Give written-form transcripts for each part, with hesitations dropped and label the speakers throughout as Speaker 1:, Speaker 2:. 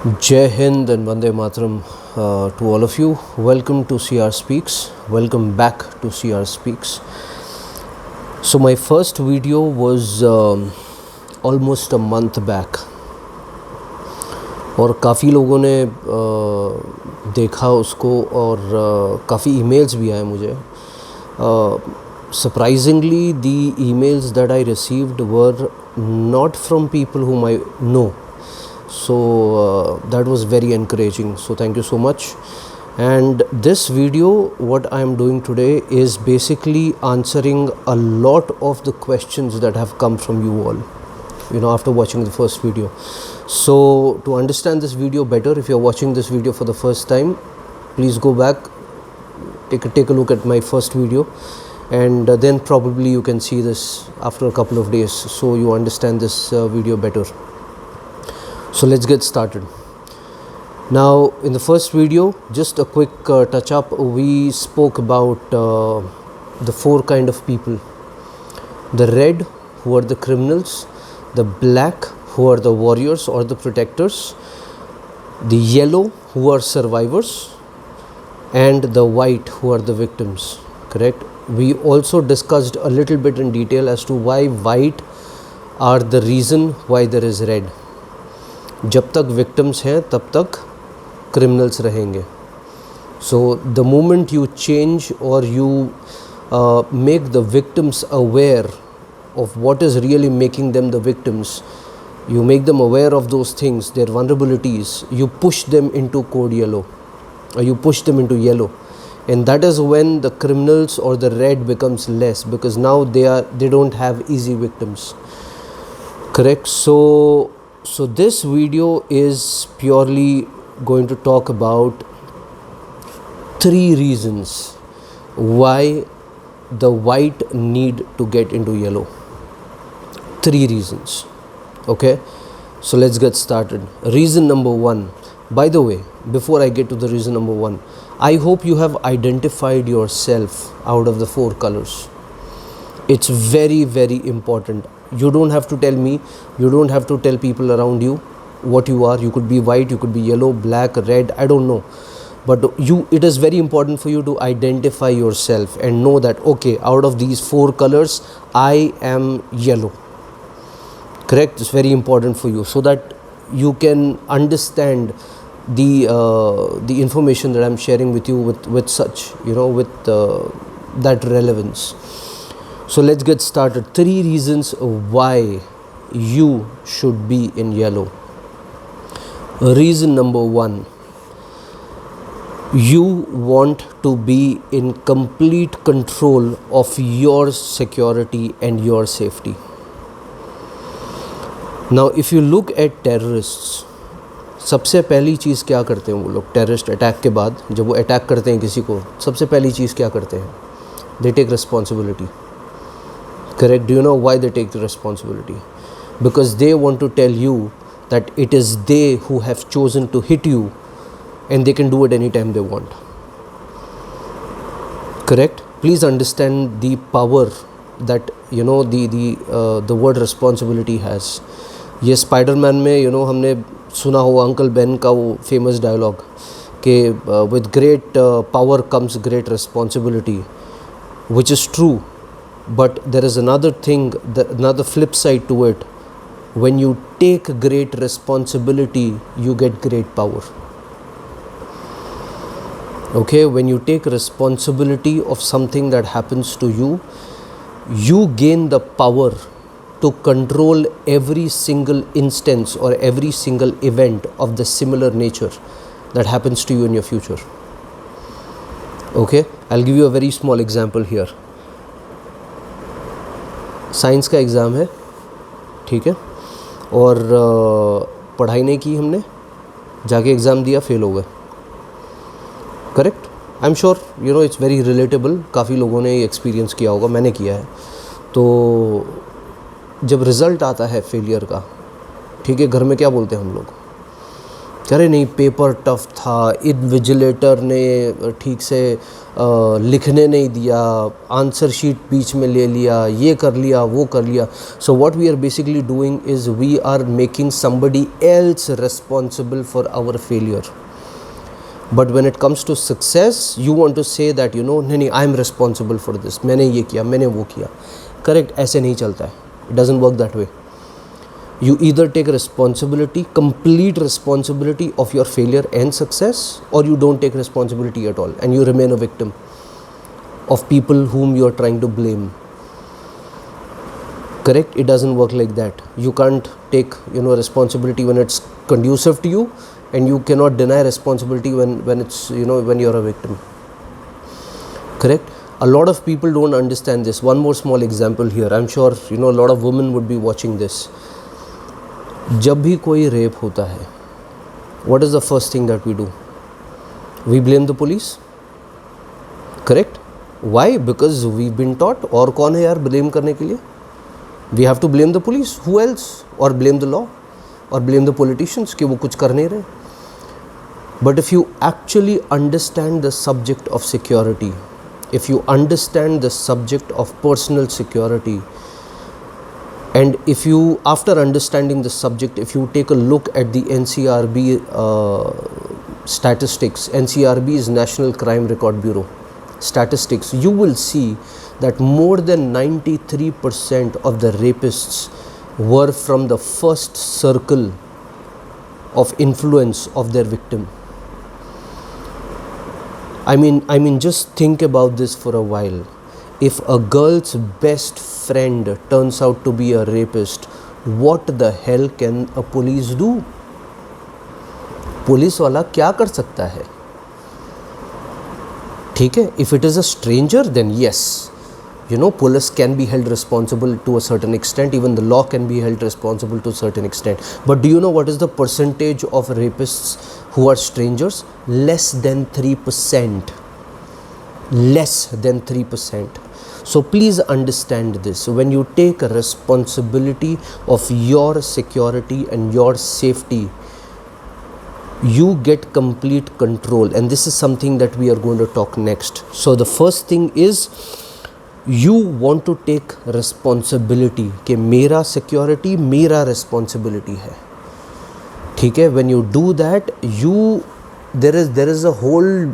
Speaker 1: Jai Hind and Vande Mataram to all of you. Welcome to crspeaks. Welcome back to crspeaks. So my first video was almost a month back और काफ़ी लोगों ने देखा उसको और काफ़ी emails भी आए मुझे. Surprisingly, the emails that I received were not from people whom I know. So that was very encouraging, so thank you so much. And this video, what I am doing today is basically answering a lot of the questions that have come from you all, after watching the first video. So to understand this video better, if you're watching this video for the first time, please go back, take a look at my first video, and then probably you can see this after a couple of days, so you understand this video better. So let's get started. Now in the first video, just a quick touch up, we spoke about the four kind of people: the red, who are the criminals; the black, who are the warriors or the protectors; the yellow, who are survivors; and the white, who are the victims. Correct? We also discussed a little bit in detail as to why white are the reason why there is red. जब तक victims हैं तब तक criminals रहेंगे. So the moment you change or you make the victims aware of what is really making them the victims, you make them aware of those things, their vulnerabilities, you push them into code yellow, or you push them into yellow, and that is when the criminals or the red becomes less, because now they don't have easy victims. Correct? So this video is purely going to talk about 3 reasons why the white need to get into yellow. 3 reasons. Okay? So let's get started. Reason number 1. By the way, before I get to the reason number 1, I hope you have identified yourself out of the 4 colors. It's very, very important. You don't have to tell me, you don't have to tell people around you what you are. You could be white, you could be yellow, black, red, I don't know. But it is very important for you to identify yourself and know that, okay, out of these 4 colors, I am yellow. Correct? It's very important for you, so that you can understand the information that I'm sharing with you with such, with that relevance. So let's get started. 3 reasons why you should be in yellow. Reason number 1. You want to be in complete control of your security and your safety. Now if you look at terrorists, सबसे पहली चीज़ क्या करते हैं वो लोग terrorist attack के बाद? जब वो अटैक करते हैं किसी को, सबसे पहली चीज़ क्या करते हैं? They take responsibility. Correct? Do you know why they take the responsibility? Because they want to tell you that it is they who have chosen to hit you, and they can do it anytime they want. Correct? Please understand the power that the word responsibility has. ये Spiderman में हमने सुना हो uncle Ben का वो famous dialogue कि with great power comes great responsibility, which is true. But there is another thing, another flip side to it. When you take great responsibility, you get great power. Okay, when you take responsibility of something that happens to you, you gain the power to control every single instance or every single event of the similar nature that happens to you in your future. Okay, I'll give you a very small example here. Science का exam है, ठीक है, और पढ़ाई नहीं की हमने, जाके एग्ज़ाम दिया, फेल हो गए. Correct? I am sure it's very relatable. काफ़ी लोगों ने ये एक्सपीरियंस किया होगा, मैंने किया है. तो जब रिज़ल्ट आता है फेलियर का, ठीक है, घर में क्या बोलते हैं हम लोग? कह रहे नहीं पेपर टफ था, इन्विजिलेटर ने ठीक से लिखने नहीं दिया, आंसर शीट बीच में ले लिया, ये कर लिया वो कर लिया. So what we are basically doing is we are making somebody else responsible for our failure. But when it comes to success, you want to say that नहीं I am responsible for this, मैंने ये किया, मैंने वो किया. Correct? ऐसे नहीं चलता है. It doesn't work that way. You either take responsibility, complete responsibility of your failure and success, or you don't take responsibility at all and you remain a victim of people whom you are trying to blame. Correct? It doesn't work like that. You can't take responsibility when it's conducive to you, and you cannot deny responsibility when it's when you're a victim. Correct? A lot of people don't understand this. One more small example here. I'm sure a lot of women would be watching this. जब भी कोई rape होता है, what is the first thing that we do? We blame the police. Correct? Why? Because we've been taught. और कौन है यार blame करने के लिए? We have to blame the police. Who else? Or blame the law? Or blame the politicians कि वो कुछ कर नहीं रहे. But if you actually understand the subject of security, if you understand the subject of personal security, and if you, after understanding the subject, if you take a look at the NCRB statistics, NCRB is National Crime Record Bureau statistics, you will see that more than 93% of the rapists were from the first circle of influence of their victim. I mean, just think about this for a while. If a girl's best friend turns out to be a rapist, what the hell can a police do? Police वाला क्या कर सकता है? ठीक है, if it is a stranger, then yes, police can be held responsible to a certain extent. Even the law can be held responsible to a certain extent. But do you know what is the percentage of rapists who are strangers? Less than 3%. Less than 3%. So please understand this. When you take a responsibility of your security and your safety, you get complete control. And this is something that we are going to talk next. So the first thing is, you want to take responsibility कि मेरा security मेरा responsibility है. ठीक है? When you do that, there is a whole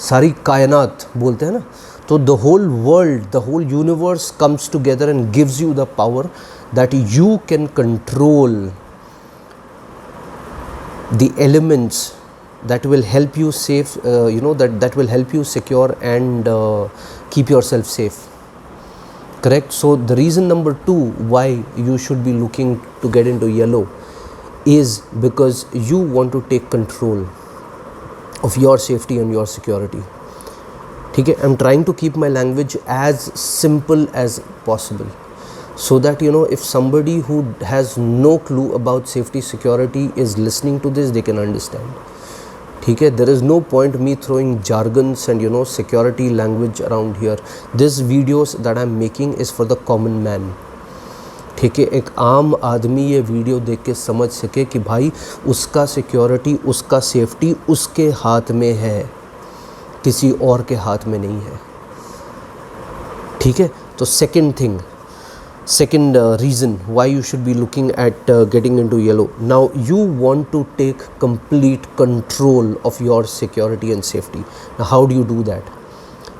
Speaker 1: सारी कायनात बोलते हैं ना, तो the whole world, the whole universe comes together and gives you the power that you can control the elements that will help you safe, that will help you secure and keep yourself safe. Correct? So the reason number 2 why you should be looking to get into yellow is because you want to take control of your safety and your security. ठीक है? I'm trying to keep my language as simple as possible, so that if somebody who has no clue about safety security is listening to this, they can understand. ठीक है? There is no point me throwing jargons and security language around here. This videos that I'm making is for the common man. ठीक है? एक आम आदमी ये video देख के समझ सके कि भाई उसका सिक्योरिटी, उसका सेफ्टी उसके हाथ में है, किसी और के हाथ में नहीं है. ठीक है? तो second reason why you should be looking at getting into yellow. Now you want to take complete control of your security and safety. Now how do you do that?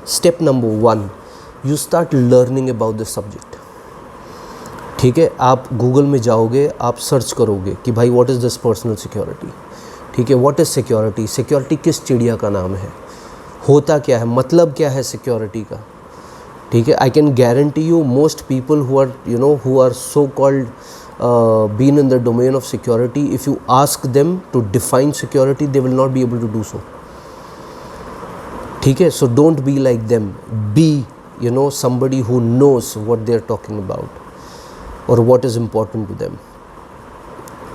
Speaker 1: Step number 1, you start learning about the subject. ठीक है? आप Google में जाओगे, आप search करोगे कि भाई what is this personal security. ठीक है? What is security? सिक्योरिटी किस चिड़िया का नाम है? होता क्या है? मतलब क्या है सिक्योरिटी का? ठीक है? I can guarantee you most people who are so called been in the domain of security, if you ask them to define security, they will not be able to do so. ठीक है? So don't be like them. Be somebody who knows what they are talking about or what is important to them.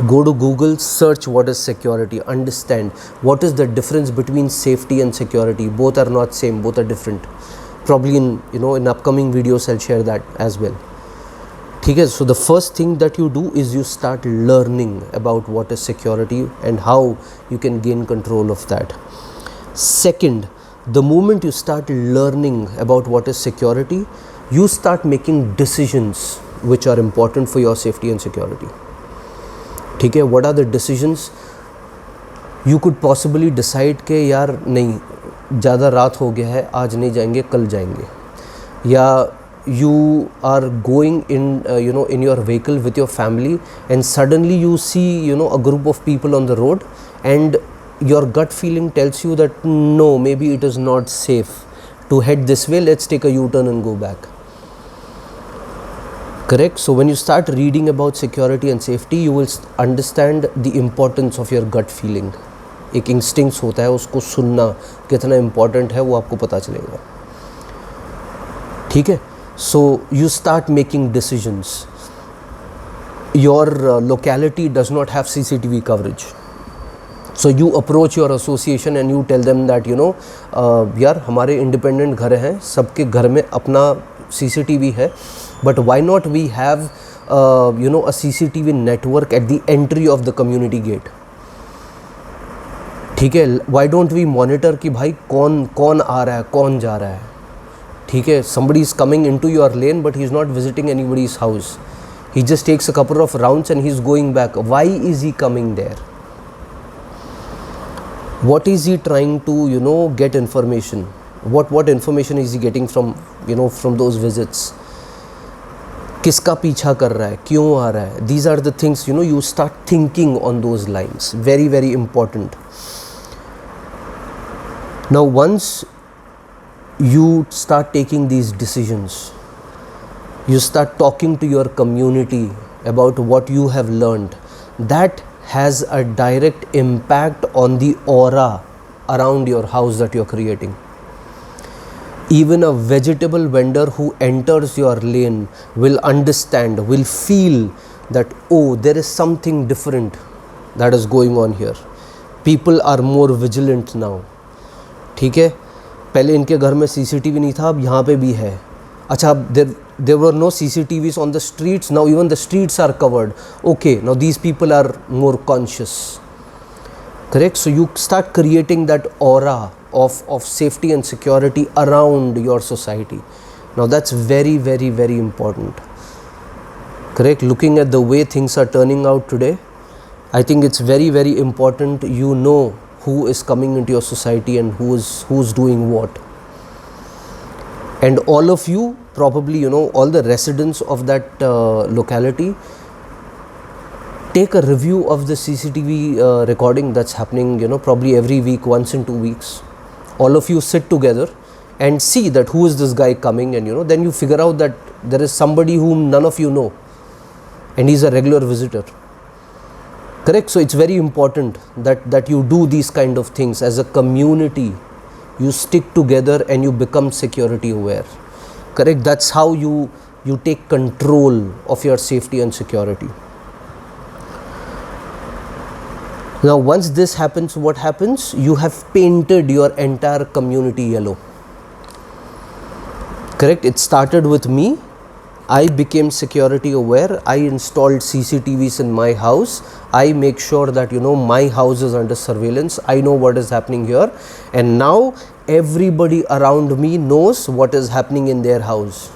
Speaker 1: Go to Google, search what is security, understand what is the difference between safety and security. Both are not same, both are different. Probably in upcoming videos I'll share that as well. ठीक है. So the first thing that you do is you start learning about what is security and how you can gain control of that. Second, the moment you start learning about what is security, you start making decisions which are important for your safety and security. ठीक है. What are the decisions? You could possibly decide कि यार नहीं, ज़्यादा रात हो गया है, आज नहीं जाएंगे, कल जाएंगे. या you are going in in your vehicle with your family, and suddenly you see a group of people on the road, and your gut feeling tells you that no, maybe it is not safe to head this way, let's take a U-turn and go back. Correct. So when you start reading about security and safety, you will understand the importance of your gut feeling. एक instincts होता है, उसको सुनना कितना important है वो आपको पता चलेगा. ठीक है. So you start making decisions. Your locality does not have CCTV coverage. So you approach your association and you tell them that यार हमारे इंडिपेंडेंट घर हैं, सबके घर में अपना CCTV है, but why not we have a CCTV network at the entry of the community gate. ठीक है. Why don't we monitor कि भाई कौन आ रहा है, कौन जा रहा है. ठीक है. Somebody is coming into your lane but he is not visiting anybody's house. He just takes a couple of rounds and he is going back. Why is he coming there? What is he trying to get information? What information is he getting from from those visits? किसका पीछा कर रहा है, क्यों आ रहा है. These are the things you start thinking on those lines. Very very important. Now once you start taking these decisions, you start talking to your community about what you have learned, that has a direct impact on the aura around your house that you're creating. Even a vegetable vendor who enters your lane will understand, will feel that oh, there is something different that is going on here. People are more vigilant now. ठीक है. पहले इनके घर में CCTV नहीं था, अब यहाँ पे भी है. अच्छा, there were no CCTVs on the streets, now even the streets are covered. Okay, now these people are more conscious. Correct. So you start creating that aura of safety and security around your society. Now that's very very very important. Correct. Looking at the way things are turning out today, I think it's very very important who is coming into your society and who's doing what. And all of you probably all the residents of that locality, take a review of the CCTV recording that's happening probably every week, once in 2 weeks. All of you sit together and see that who is this guy coming, and then you figure out that there is somebody whom none of you know and he's a regular visitor. Correct. So it's very important that you do these kind of things as a community. You stick together and you become security aware. Correct. That's how you take control of your safety and security. Now once this happens, what happens? You have painted your entire community yellow. Correct. It started with me. I became security aware. I installed CCTVs in my house. I make sure that my house is under surveillance. I know what is happening here, and now everybody around me knows what is happening in their house.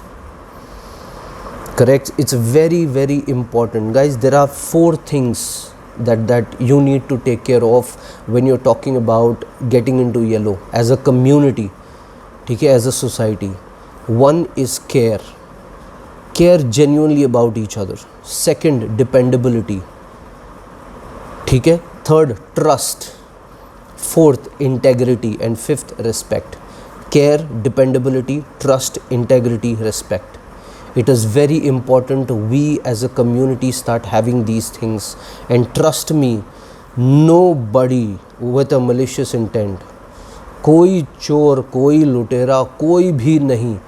Speaker 1: Correct. It's very very important, guys. There are 4 things that you need to take care of when you're talking about getting into yellow as a community. Okay, as a society. One is care. Care genuinely about each other. Second, dependability. ठीक है. Third, trust. Fourth, integrity. And fifth, respect. Care, dependability, trust, integrity, respect. It is very important we as a community start having these things. And trust me, nobody with a malicious intent, कोई चोर, कोई लुटेरा, कोई भी नहीं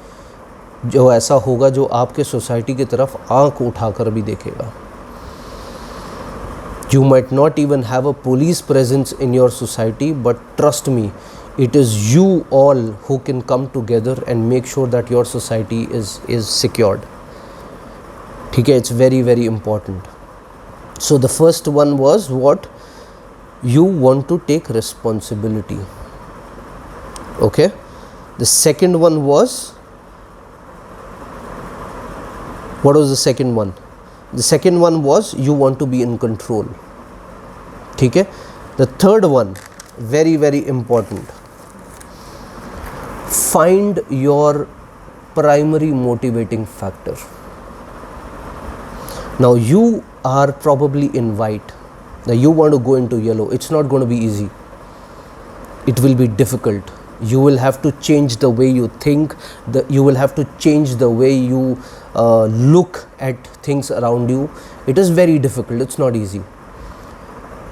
Speaker 1: जो ऐसा होगा जो आपके सोसाइटी की तरफ आंख उठाकर भी देखेगा. You might not even have a police presence in your society, but trust me, it is you all who can come together and make sure that your society is secured. ठीक है, it's very very important. So the first one was what? You want to take responsibility. Okay. The second one was, what was the second one? The second one was you want to be in control. ठीक है. The third one, very very important. Find your primary motivating factor. Now you are probably in white. Now you want to go into yellow. It's not going to be easy. It will be difficult. You will have to change the way you think. You will have to change the way you look at things around you. It is very difficult. It's not easy.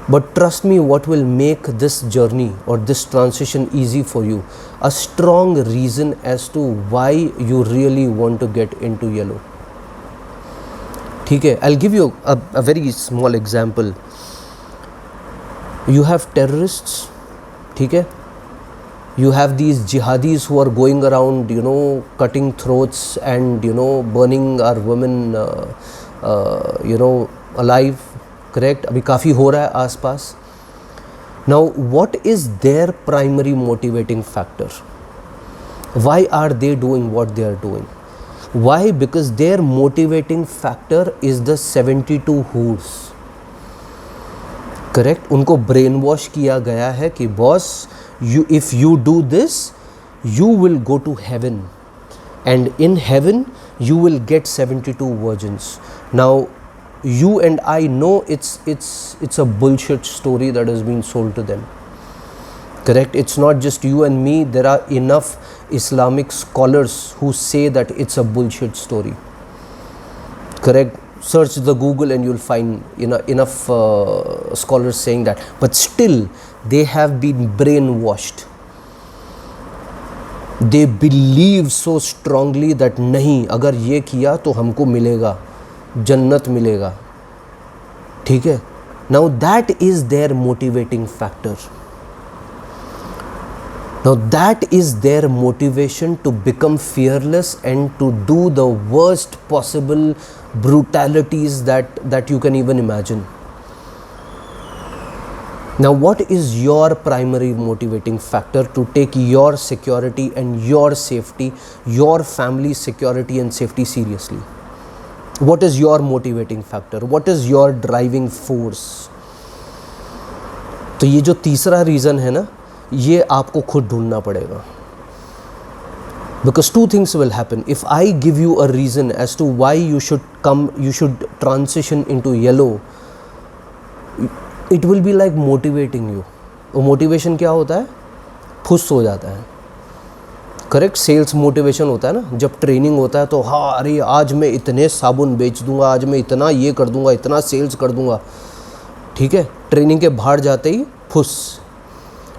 Speaker 1: But trust me, what will make this journey or this transition easy for you? A strong reason as to why you really want to get into yellow. ठीक है, I'll give you a very small example. You have terrorists, ठीक है. You have these jihadis who are going around, cutting throats and, burning our women, alive. Correct? अभी काफ़ी हो रहा है आसपास. Now, what is their primary motivating factor? Why are they doing what they are doing? Why? Because their motivating factor is the 72 hoods. Correct? उनको brain wash किया गया है कि boss, if you do this, you will go to heaven, and in heaven you will get 72 virgins. Now you and I know it's a bullshit story that has been sold to them. Correct? It's not just you and me. There are enough Islamic scholars who say that it's a bullshit story. Correct? Search the Google and you'll find enough scholars saying that. But still they have been brainwashed. They believe so strongly that नहीं, अगर ये किया तो हमको मिलेगा, जन्नत मिलेगा. ठीक है. Now that is their motivating factor. Now that is their motivation to become fearless and to do the worst possible brutalities that you can even imagine. Now what is your primary motivating factor to take your security and your safety, your family's security and safety seriously? What is your motivating factor? What is your driving force? तो ये जो तीसरा reason है ना, ये आपको खुद ढूंढना पड़ेगा. Because two things will happen. If I give you a reason as to why you should transition into yellow, it will be like motivating you. वो motivation क्या होता है? फुस हो जाता है. करेक्ट. सेल्स मोटिवेशन होता है ना, जब ट्रेनिंग होता है तो हाँ, अरे आज मैं इतने साबुन बेच दूंगा, आज मैं इतना ये कर दूंगा, इतना सेल्स कर दूंगा. ठीक है. ट्रेनिंग के बाहर जाते ही फुस.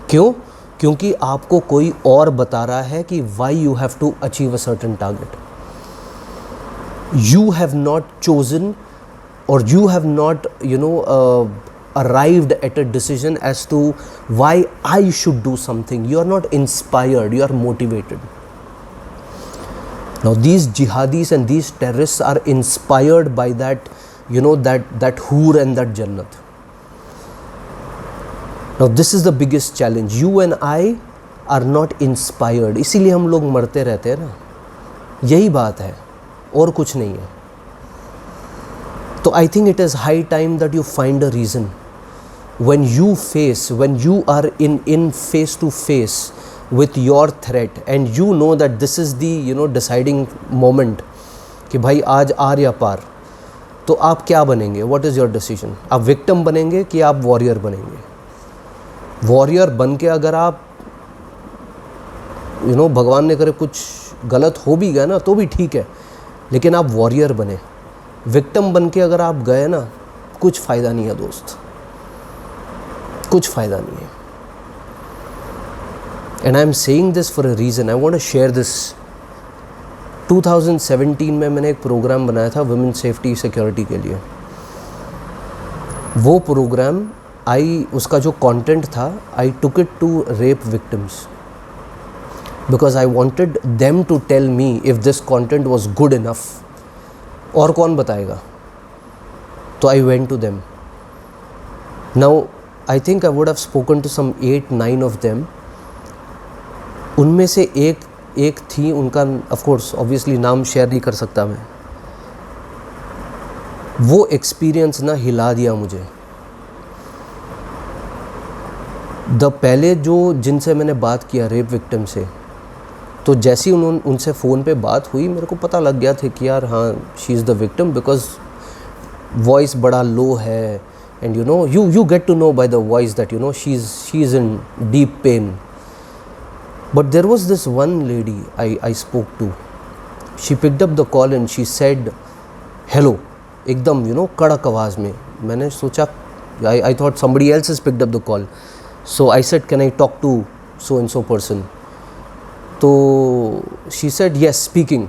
Speaker 1: क्यों? क्योंकि आपको कोई और बता रहा है कि why you have to achieve a certain target. You have not chosen और you have not arrived at a decision as to why I should do something. You are not inspired, you are motivated. Now these jihadis and these terrorists are inspired by that, that hoor and that jannat. Now this is the biggest challenge. You and I are not inspired. इसीलिए हम लोग मरते रहते हैं ना. यही बात है और कुछ नहीं है. तो I think it is high time that you find a reason. When you are in face to face with your threat and you know that this is the deciding moment कि भाई आज आर या पार, तो आप क्या बनेंगे? What is your decision? आप victim बनेंगे कि आप वॉरियर बनेंगे? वॉरियर बन के अगर आप भगवान ने करे कुछ गलत हो भी गया ना तो भी ठीक है, लेकिन आप वॉरियर बने. विक्टिम बन के अगर आप गए ना, कुछ फ़ायदा नहीं है दोस्त, कुछ फ़ायदा नहीं है. And I am saying this for a reason. I want to share this. 2017 में मैंने एक प्रोग्राम बनाया था वुमेन सेफ्टी सिक्योरिटी के लिए. वो प्रोग्राम उसका जो कंटेंट था, I took it to rape victims because I wanted them to tell me if this content was good enough और कौन बताएगा? तो I went to them. Now I think I would have spoken to some 8-9 of them. उनमें से एक थी, उनका of course obviously नाम शेयर नहीं कर सकता मैं. वो एक्सपीरियंस ना हिला दिया मुझे. पहले जो जिनसे मैंने बात किया रेप विक्टिम से, तो जैसे ही उनसे फ़ोन पे बात हुई मेरे को पता लग गया था कि यार हाँ, she is the victim, because voice बड़ा लो है and you get to know by the voice that she is in deep pain. But there was this one lady I spoke to. She picked up the call and she said hello, एकदम कड़क आवाज़ में. मैंने सोचा, I thought somebody else has picked up the call. So I said, can I talk to so and so person? तो she said yes, speaking,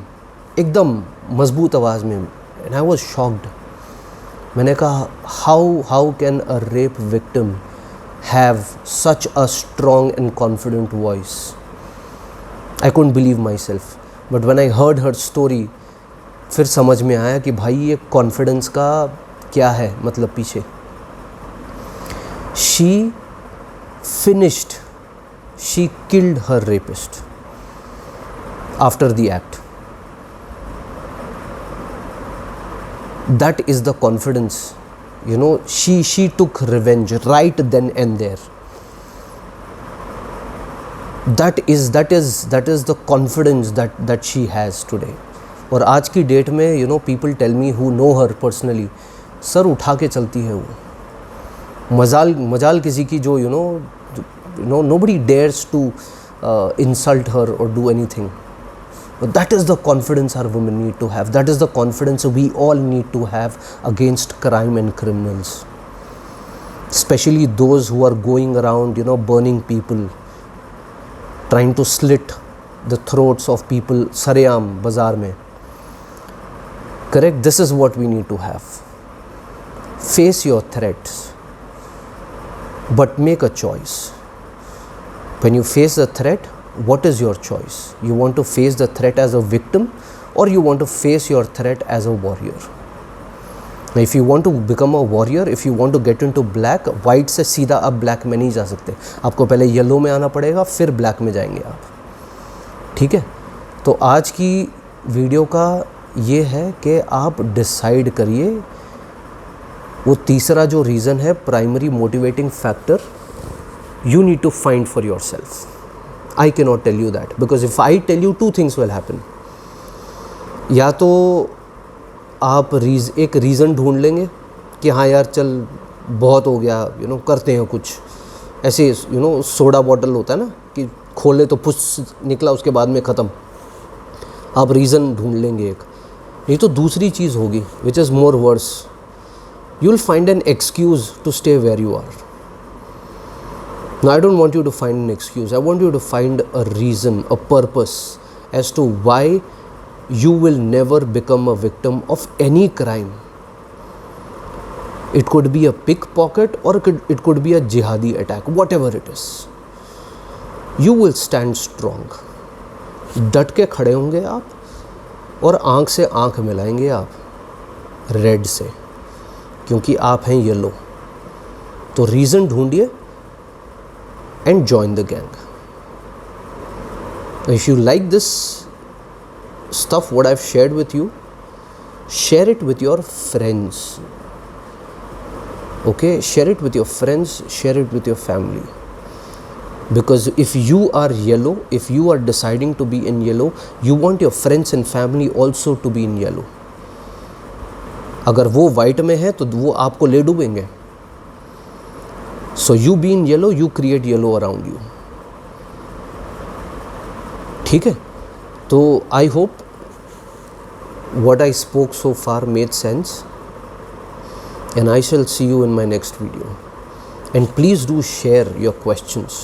Speaker 1: एकदम मजबूत आवाज़ में. And I was shocked. मैंने कहा how can a rape victim have such a strong and confident voice? I couldn't believe myself. But when I heard her story, फिर समझ में आया कि भाई ये कॉन्फिडेंस का क्या है मतलब पीछे. She killed her rapist after the act. That is the confidence. She took revenge right then and there. That is the confidence that she has today. और आज की डेट में people tell me who know her personally, sir उठा के चलती है वो. मजाल किसी की जो nobody dares to insult her or do anything. But that is the confidence our women need to have. That is the confidence we all need to have against crime and criminals. Especially those who are going around, burning people, trying to slit the throats of people, saream, bazaar mein. Correct? This is what we need to have. Face your threats, but make a choice. When you face the threat, what is your choice? You want to face the threat as a victim or you want to face your threat as a warrior? Now if you want to become a warrior, if you want to get into black, white से सीधा आप black में नहीं जा सकते. आपको पहले yellow में आना पड़ेगा, फिर black में जाएंगे आप. ठीक है? तो आज की वीडियो का ये है कि आप डिसाइड करिए. वो तीसरा जो रीज़न है, primary motivating factor, you need to find for yourself. I cannot tell you that, because if I tell you, two things will happen. या तो आप एक रीज़न ढूंढ लेंगे कि हाँ यार चल बहुत हो गया, करते हैं कुछ. ऐसे सोडा बॉटल होता है ना कि खोले तो पुश निकला, उसके बाद में ख़त्म. आप रीज़न ढूंढ लेंगे एक. नहीं तो दूसरी चीज़ होगी, which is more worse. You will find an excuse to stay where you are. Now, I don't want you to find an excuse. I want you to find a reason, a purpose as to why you will never become a victim of any crime. It could be a pickpocket or it could be a jihadi attack, whatever it is. You will stand strong. डट के खड़े होंगे आप और आँख से आँख मिलाएंगे आप रेड से, क्योंकि आप हैं येलो. तो रीज़न ढूंढिए and join the gang. If you like this stuff what I've shared with you, share it with your friends. Okay, share it with your friends, share it with your family. Because if you are yellow, if you are deciding to be in yellow, you want your friends and family also to be in yellow. अगर वो white में है तो वो आपको ले डूबेंगे. So you be in yellow, you create yellow around you. ठीक है? तो I hope what I spoke so far made sense, and I shall see you in my next video. And please do share your questions.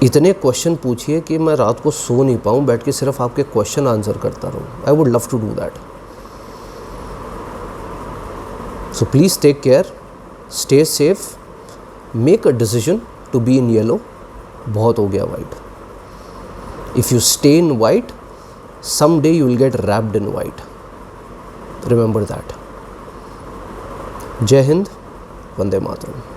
Speaker 1: इतने question पूछिए कि मैं रात को सो नहीं पाऊँ, बैठ के सिर्फ आपके क्वेश्चन आंसर करता रहूँ. I would love to do that. So please take care. Stay safe. Make a decision to be in yellow. बहुत हो गया white. If you stay in white, someday you will get wrapped in white. Remember that. Jai Hind, Vande Mataram.